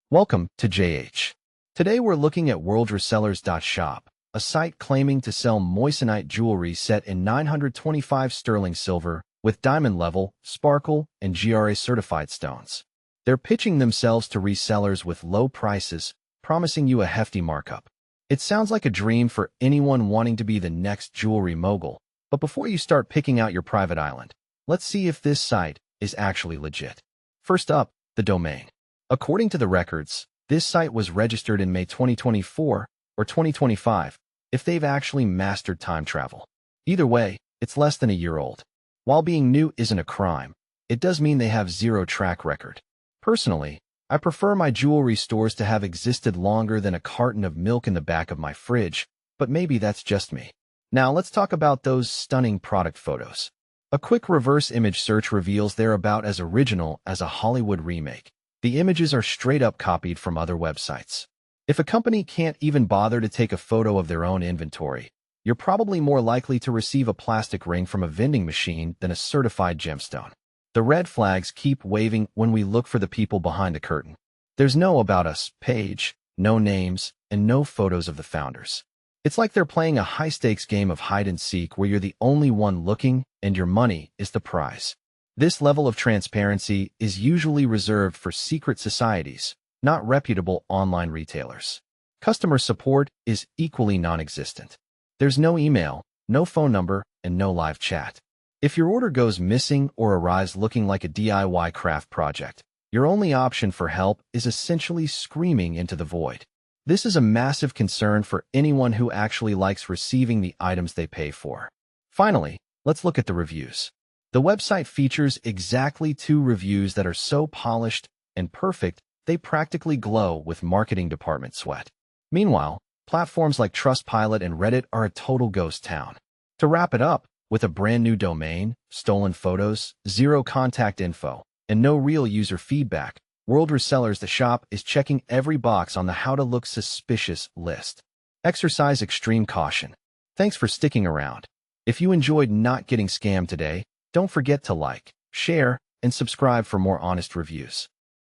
Welcome to JH. Today we're looking at Resellers.shop, a site claiming to sell moissanite jewelry set in 925 sterling silver with diamond level, sparkle, and GRA certified stones. They're pitching themselves to resellers with low prices, promising you a hefty markup. It sounds like a dream for anyone wanting to be the next jewelry mogul, but before you start picking out your private island, let's see if this site is actually legit. First up, the domain. According to the records, this site was registered in May 2024 or 2025, if they've actually mastered time travel. Either way, it's less than a year old. While being new isn't a crime, it does mean they have zero track record. Personally, I prefer my jewelry stores to have existed longer than a carton of milk in the back of my fridge, but maybe that's just me. Now let's talk about those stunning product photos. A quick reverse image search reveals they're about as original as a Hollywood remake. The images are straight up copied from other websites. If a company can't even bother to take a photo of their own inventory, you're probably more likely to receive a plastic ring from a vending machine than a certified gemstone. The red flags keep waving when we look for the people behind the curtain. There's no About Us page, no names, and no photos of the founders. It's like they're playing a high-stakes game of hide-and-seek where you're the only one looking and your money is the prize. This level of transparency is usually reserved for secret societies, not reputable online retailers. Customer support is equally non-existent. There's no email, no phone number, and no live chat. If your order goes missing or arrives looking like a DIY craft project, your only option for help is essentially screaming into the void. This is a massive concern for anyone who actually likes receiving the items they pay for. Finally, let's look at the reviews. The website features exactly 2 reviews that are so polished and perfect they practically glow with marketing department sweat. Meanwhile, platforms like Trustpilot and Reddit are a total ghost town. To wrap it up, with a brand new domain, stolen photos, zero contact info, and no real user feedback, Resellers.shop is checking every box on the how to look suspicious list. Exercise extreme caution. Thanks for sticking around. If you enjoyed not getting scammed today, don't forget to like, share, and subscribe for more honest reviews.